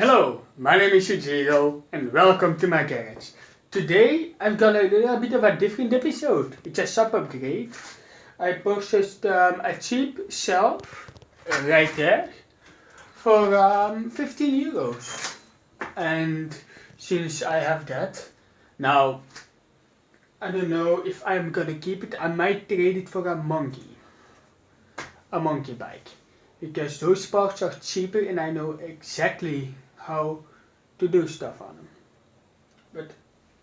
Hello, my name is Yujiro and welcome to my garage. Today I've got a little bit of a different episode. It's a sub upgrade. I purchased a cheap shelf right there for 15 euros. And since I have that, now I don't know if I'm gonna keep it. I might trade it for a monkey bike. Because those parts are cheaper and I know exactly how to do stuff on them. But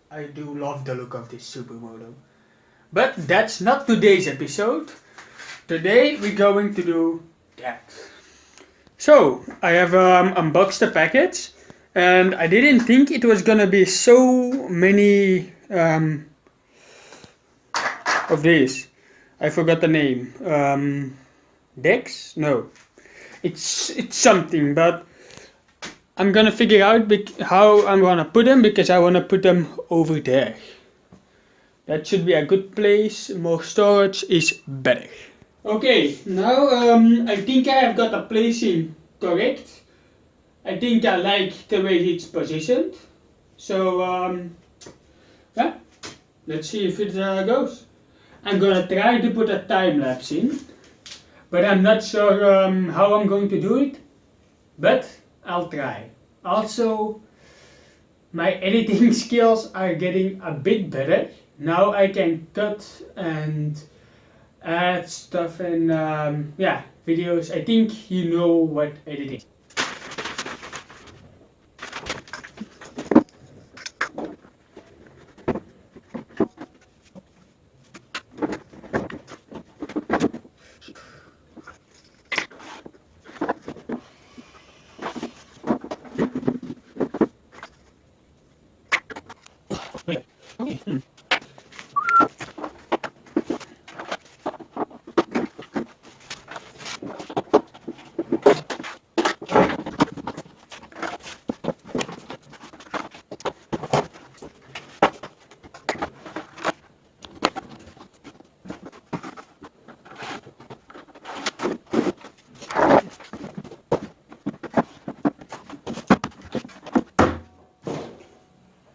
I do love the look of this supermoto. But that's not today's episode. Today we're going to do that. So I have unboxed the package and I didn't think it was gonna be so many of these. I forgot the name. Decks? No. It's something, but I'm gonna figure out how I'm gonna put them because I wanna put them over there. That should be a good place. More storage is better. Okay, now I think I have got the placing correct. I think I like the way it's positioned. So yeah, let's see if it goes. I'm gonna try to put a time lapse in. But I'm not sure how I'm going to do it, but I'll try. Also, my editing skills are getting a bit better. Now I can cut and add stuff in videos. I think you know what editing is. Okay.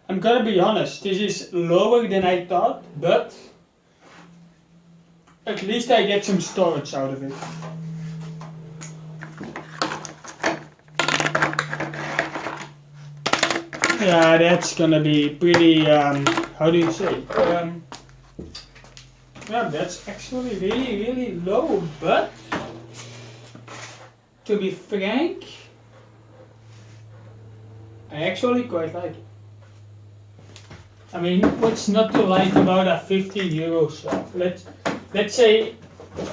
I'm gonna be honest, this is lower than I thought, but at least I get some storage out of it. Yeah, that's gonna be pretty, how do you say? Yeah, that's actually really low, but to be frank, I actually quite like it. I mean, what's not to like about a 15 euro shelf? Let's say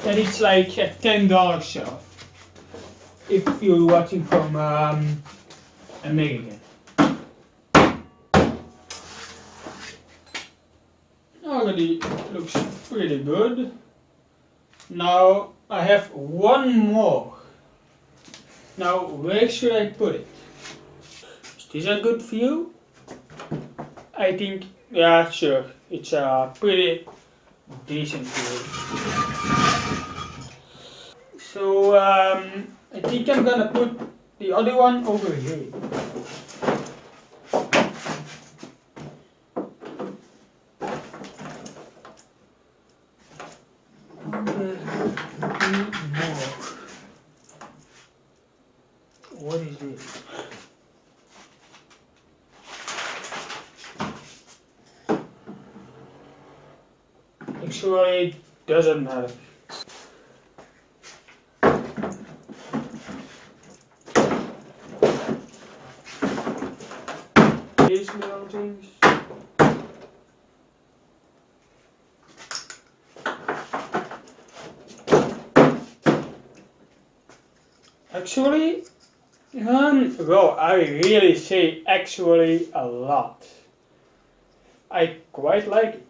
that it's like a $10 shelf. If you're watching from America. Already looks pretty good. Now I have one more. Now where should I put it? Is this a good view? I think, yeah, sure. It's a pretty decent view. So I think I'm gonna put the other one over here. What is this? Actually, it doesn't matter. These little things. Actually, well, I really say actually a lot. I quite like it.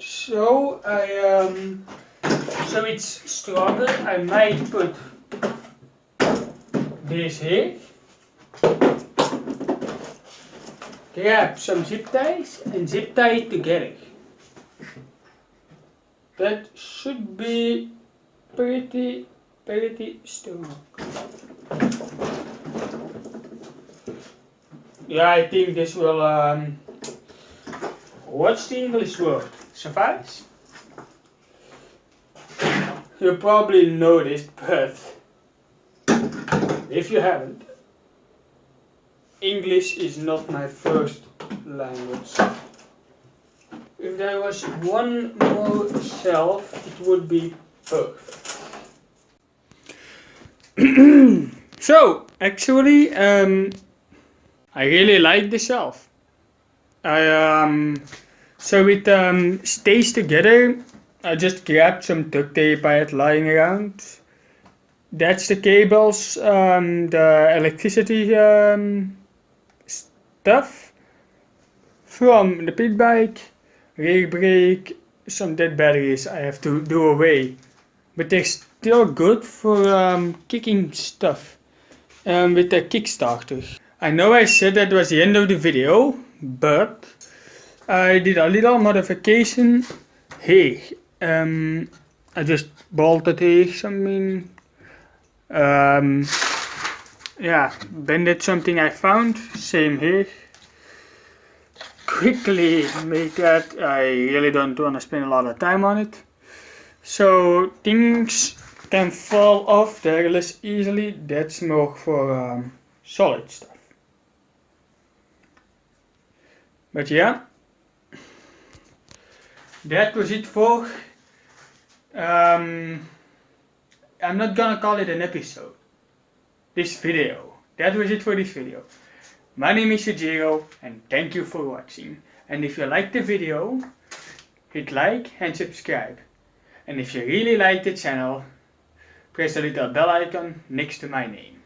So so it's stronger. I might put this here. Grab some zip ties and zip tie it together. That should be pretty strong. Yeah, I think this will, what's the English word? Suffice? You probably know this, but if you haven't, English is not my first language. If there was one more shelf, it would be perfect. So, actually, I really like the shelf. So it stays together. I just grabbed some duct tape I had lying around. That's the cables, the electricity stuff from the pit bike, rear brake, some dead batteries I have to do away. But they're still good for kicking stuff with the Kickstarter. I know I said that was the end of the video, but I did a little modification here. I just bolted here something. Yeah, bended something I found. Same here. Quickly make that. I really don't want to spend a lot of time on it. So things can fall off there less easily. That's more for solid stuff. But yeah, that was it for. I'm not gonna call it an episode. This video. That was it for this video. My name is Yujiro and thank you for watching. And if you liked the video, hit like and subscribe. And if you really like the channel, press the little bell icon next to my name.